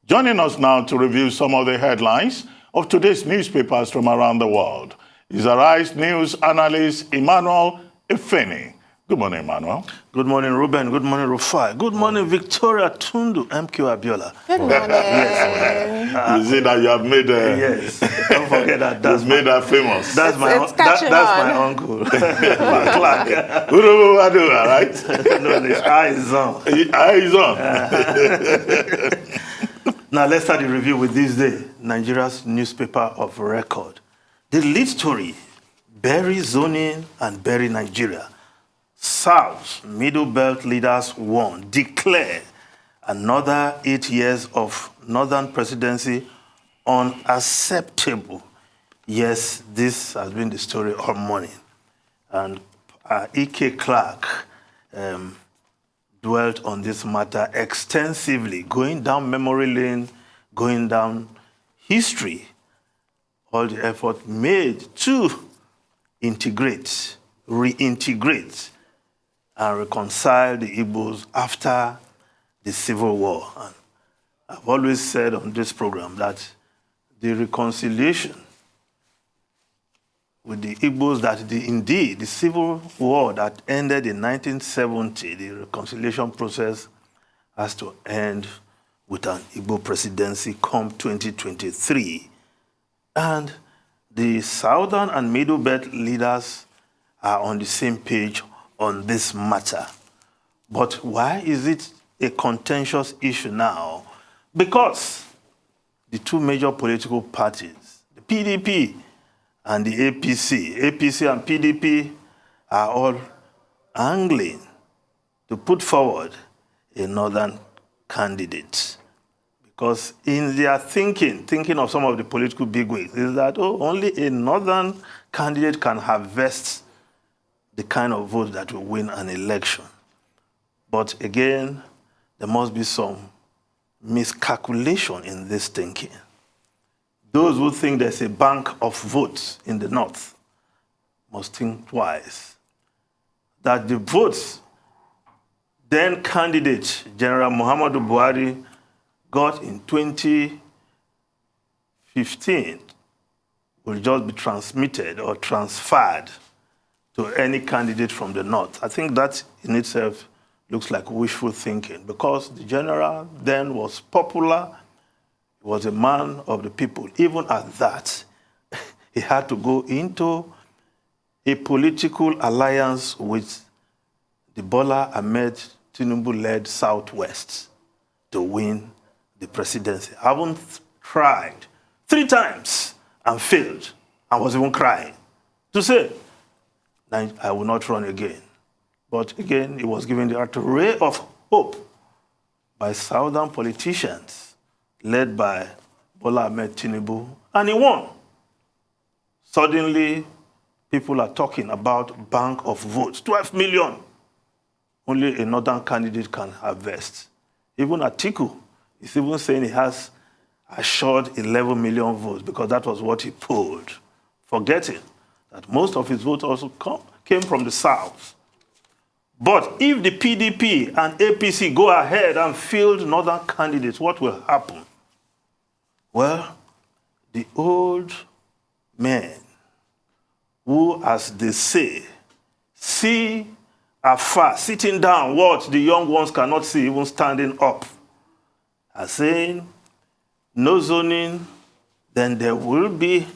Joining us now to review some of the headlines of today's newspapers from around the world is Arise News analyst Emmanuel Efeni. Good morning, Emmanuel. Good morning, Ruben. Good morning, Rufai. Good morning, Victoria Tundu, MQ Abiola. Good morning. You see that you have made yes. Don't forget that. That's made that famous. That's It's catching my on. uncle. My Clark. Right? No, his eye is on. Eyes on. Now let's start the review with this day, Nigeria's newspaper of record. The lead story: bury zoning and bury Nigeria. South Middle Belt leaders warn, declare another 8 years of Northern presidency unacceptable. Yes, this has been the story all morning. And E.K. Clark dwelt on this matter extensively, going down memory lane, going down history, all the effort made to integrate, reintegrate, and reconcile the Igbos after the Civil War. And I've always said on this program that the reconciliation with the Igbos, that indeed the Civil War that ended in 1970, the reconciliation process has to end with an Igbo presidency come 2023. And the Southern and Middle Belt leaders are on the same page on this matter. But why is it a contentious issue now? Because the two major political parties, the PDP and the APC and PDP are all angling to put forward a northern candidate. Because in their thinking of some of the political bigwigs, is that only a northern candidate can harvest the kind of vote that will win an election. But again, there must be some miscalculation in this thinking. Those who think there's a bank of votes in the north must think twice. That the votes then candidate General Muhammadu Buhari got in 2015 will just be transmitted or transferred to any candidate from the north. I think that in itself looks like wishful thinking, because the general then was popular, he was a man of the people. Even at that, he had to go into a political alliance with the Bola Ahmed Tinubu-led Southwest to win the presidency. I haven't tried 3 times and failed. I was even crying to say, I will not run again. But again, he was given the ray of hope by southern politicians led by Bola Ahmed Tinubu, and he won. Suddenly, people are talking about bank of votes, 12 million. Only a northern candidate can harvest. Even Atiku is even saying he has assured 11 million votes, because that was what he polled, forgetting that most of his votes also came from the south. But if the PDP and APC go ahead and field northern candidates, what will happen? Well, the old men who, as they say, see afar, sitting down what the young ones cannot see, even standing up, are saying, no zoning, then there will be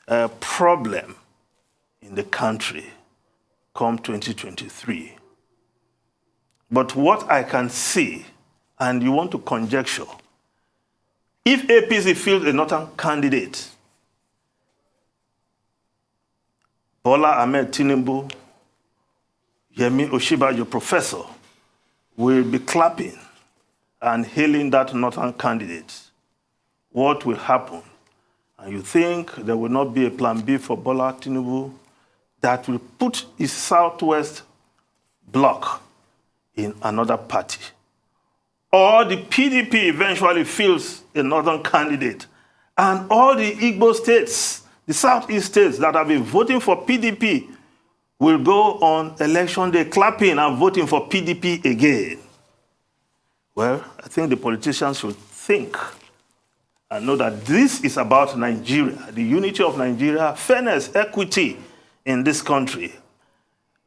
a problem in the country come 2023. But what I can see, and you want to conjecture, if APC fields a northern candidate, Bola Ahmed Tinubu, Yemi Oshibajo, professor, will be clapping and hailing that northern candidate. What will happen? And you think there will not be a plan B for Bola Tinubu that will put his southwest bloc in another party? Or the PDP eventually fields a northern candidate, and all the Igbo states, the southeast states that have been voting for PDP will go on election day clapping and voting for PDP again. Well, I think the politicians should think and know that this is about Nigeria, the unity of Nigeria, fairness, equity in this country.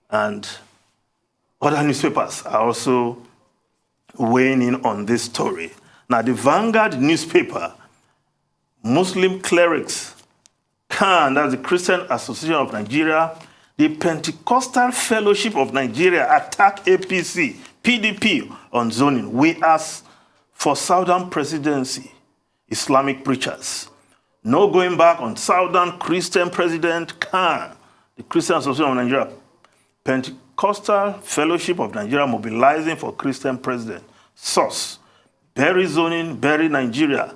And other newspapers are also weighing in on this story. Now, the Vanguard newspaper, Muslim clerics, CAN, that's the Christian Association of Nigeria, the Pentecostal Fellowship of Nigeria attack APC, PDP on zoning. We ask for Southern presidency, Islamic preachers. No going back on Southern Christian president CAN, the Christian Association of Nigeria. Pentecostal Fellowship of Nigeria mobilizing for Christian president. Source, bury zoning, bury Nigeria.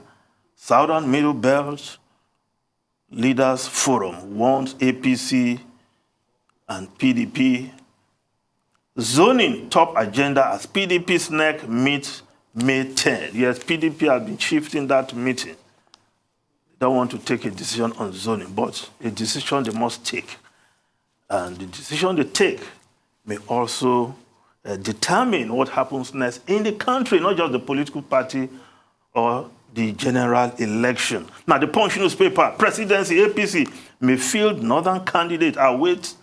Southern Middle Belt Leaders Forum warns APC and PDP. Zoning top agenda as PDP's NEC meets May 10. Yes, PDP has been shifting that meeting. They don't want to take a decision on zoning, but a decision they must take. And the decision they take may also determine what happens next in the country, not just the political party or the general election. Now, the Punch newspaper, presidency, APC, may field northern candidate awaits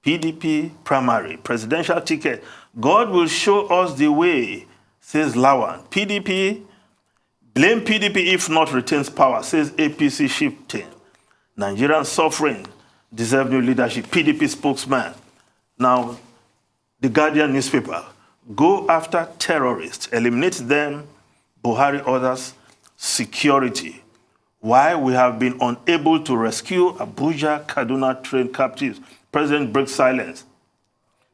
PDP primary, presidential ticket. God will show us the way, says Lawan. PDP, blame PDP if not retains power, says APC shifting. Nigerian suffering, deserve new leadership, PDP spokesman. Now, the Guardian newspaper, go after terrorists, eliminate them, Buhari orders security. Why we have been unable to rescue Abuja Kaduna train captives. President breaks silence.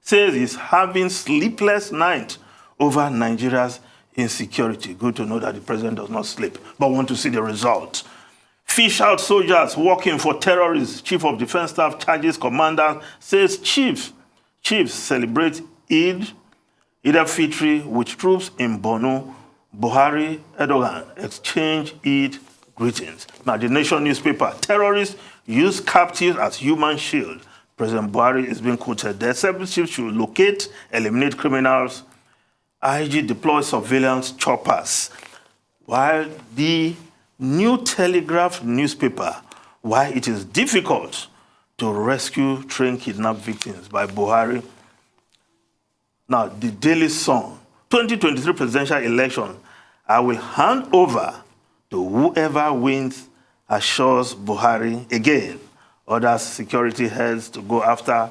Says he's having sleepless night over Nigeria's insecurity. Good to know that the president does not sleep, but want to see the result. Fish out soldiers working for terrorists. Chief of Defense Staff charges commander, says chiefs celebrate Eid al-Fitr with troops in Borno. Buhari, Erdogan exchange Eid greetings. Now, the Nation newspaper, terrorists use captives as human shield. President Buhari is being quoted there. Separate chiefs should locate, eliminate criminals. IG deploys surveillance choppers. While the New Telegraph newspaper, why it is difficult to rescue train kidnapped victims by Buhari. Now, the Daily Sun, 2023 presidential election, I will hand over to whoever wins, assures Buhari again. Orders security heads to go after,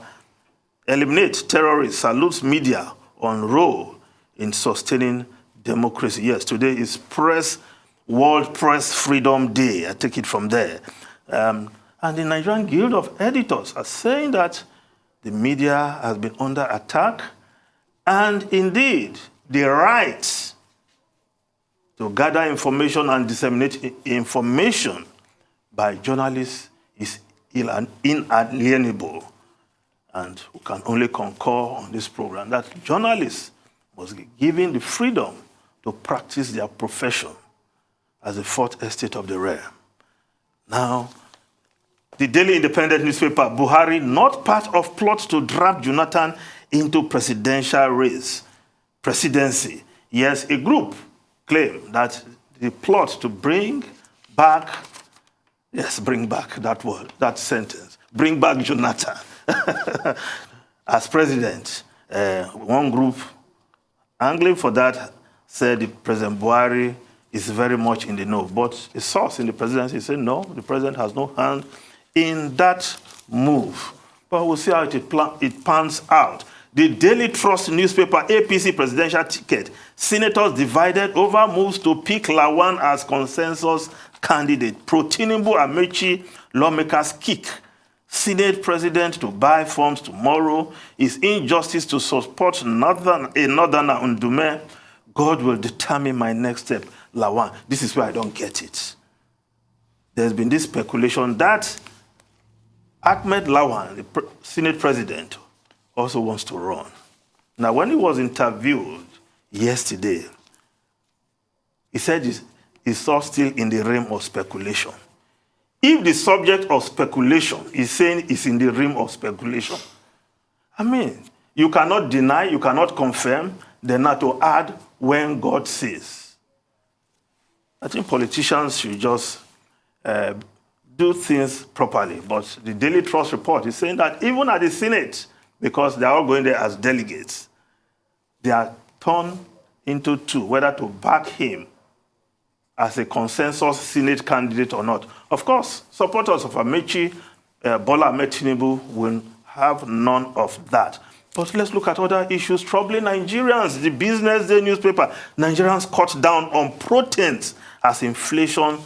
eliminate terrorists, salutes media on role in sustaining democracy. Yes, today is World Press Freedom Day. I take it from there. And the Nigerian Guild of Editors are saying that the media has been under attack, and indeed, the right to gather information and disseminate information by journalists is inalienable. And we can only concur on this program that journalists must be given the freedom to practice their profession as the fourth estate of the realm. Now, the Daily Independent newspaper, Buhari, not part of plot to drag Jonathan into presidential race, presidency. Yes, a group claim that the plot to bring back that word, that sentence, bring back Jonathan as president. One group angling for that said the President Buhari is very much in the know. But a source in the presidency said, no, the president has no hand in that move. But we'll see how it pans out. The Daily Trust newspaper, APC presidential ticket. Senators divided over moves to pick Lawan as consensus candidate. Pro-Tinubu Amechi lawmakers kick. Senate president to buy forms tomorrow. Is injustice to support a northerner Ndume. God will determine my next step. Lawan, this is where I don't get it. There's been this speculation that Ahmed Lawan, the Senate president, also wants to run. Now, when he was interviewed yesterday, he said he's all still in the realm of speculation. If the subject of speculation is saying it's in the realm of speculation, I mean, you cannot deny, you cannot confirm, then not to add when God says. I think politicians should just do things properly. But the Daily Trust report is saying that even at the Senate, because they are all going there as delegates, they are torn into two, whether to back him as a consensus Senate candidate or not. Of course, supporters of Amechi, Bola Ahmed Tinubu will have none of that. But let's look at other issues troubling Nigerians. The Business Day newspaper, Nigerians cut down on proteins as inflation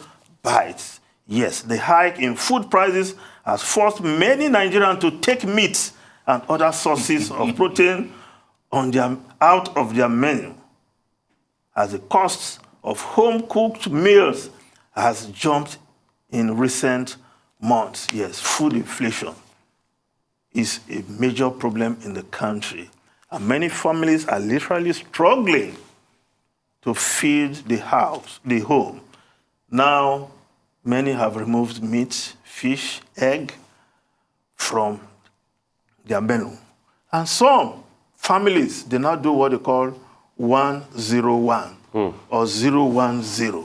bites. Yes, the hike in food prices has forced many Nigerians to take meat and other sources of protein out of their menu, as the costs of home-cooked meals has jumped in recent months. Yes, food inflation is a major problem in the country, and many families are literally struggling to feed the home. Now, many have removed meat, fish, egg from their menu. And some families, they now do what they call 101 or 010,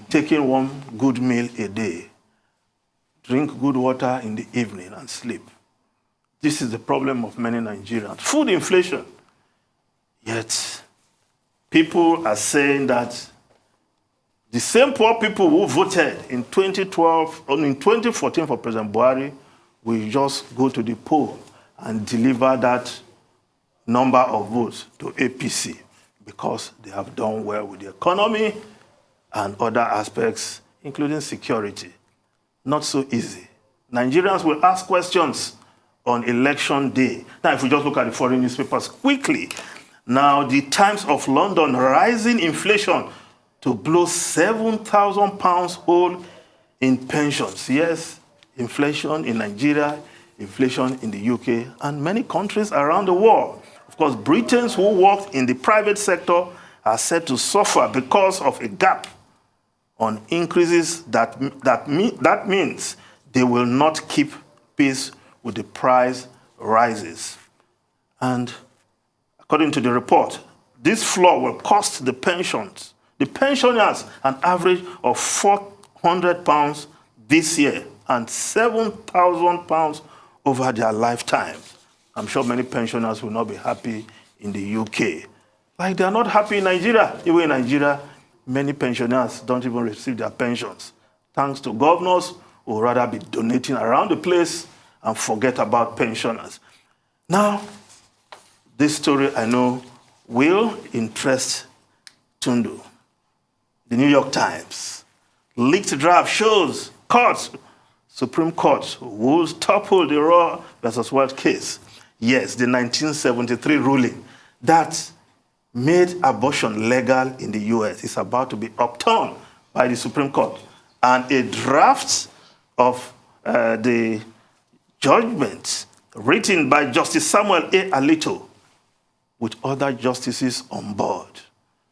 taking one good meal a day, drink good water in the evening, and sleep. This is the problem of many Nigerians. Food inflation. Yet, people are saying that the same poor people who voted in 2012 or in 2014 for President Buhari will just go to the poll and deliver that number of votes to APC because they have done well with the economy and other aspects, including security. Not so easy. Nigerians will ask questions on election day. Now, if we just look at the foreign newspapers quickly, now the Times of London, rising inflation to blow £7,000 hole in pensions. Yes, inflation in Nigeria, inflation in the UK, and many countries around the world. Of course, Britons who work in the private sector are said to suffer because of a gap on increases that means they will not keep pace with the price rises. And according to the report, this floor will cost the pensioners an average of £400 this year and £7,000 over their lifetimes. I'm sure many pensioners will not be happy in the UK. Like they are not happy in Nigeria. Even in Nigeria, many pensioners don't even receive their pensions, thanks to governors who would rather be donating around the place and forget about pensioners. Now, this story I know will interest Tundu. The New York Times. Leaked draft shows Supreme Court will topple the Roe versus Wade case. Yes, the 1973 ruling that made abortion legal in the U.S. is about to be upturned by the Supreme Court. And a draft of the judgment written by Justice Samuel A. Alito with other justices on board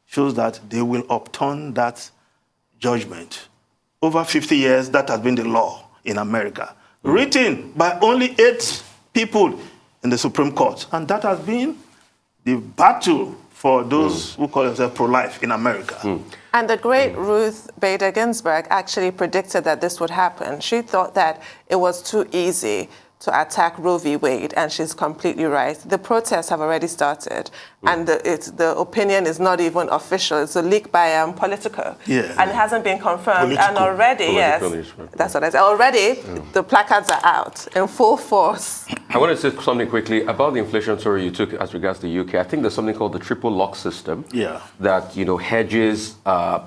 shows that they will upturn that judgment. Over 50 years, that has been the law in America, written by only 8 people in the Supreme Court. And that has been the battle for those who call themselves pro-life in America. And the great Ruth Bader Ginsburg actually predicted that this would happen. She thought that it was too easy to attack Roe v. Wade, and she's completely right. The protests have already started, and the opinion is not even official. It's a leak by Politico, and it hasn't been confirmed. And already, yes, that's what I said. Already, the placards are out in full force. I want to say something quickly about the inflation story you took as regards to the UK. I think there's something called the triple lock system that hedges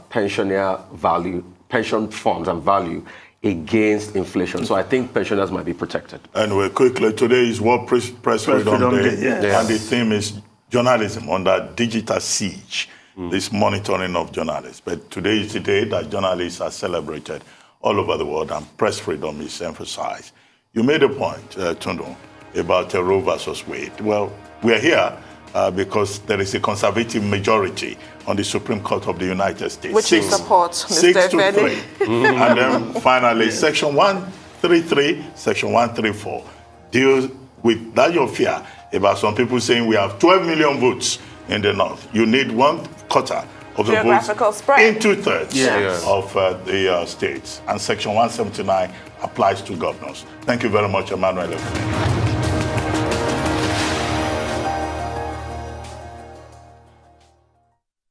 pensioner value, pension funds and value against inflation. So I think pensioners might be protected. Anyway, quickly, today is World Press Freedom Day, and the theme is journalism under digital siege, this monitoring of journalists. But today is the day that journalists are celebrated all over the world, and press freedom is emphasized. You made a point, Tundu, about Roe versus Wade. Well, we're here because there is a conservative majority on the Supreme Court of the United States. Which you support, Mr. 6-3. And then finally, Section 133, Section 134 deals with that your fear about some people saying we have 12 million votes in the North. You need 1/4 of the geographical votes spread in 2/3 of the states. And Section 179 applies to governors. Thank you very much, Emmanuel.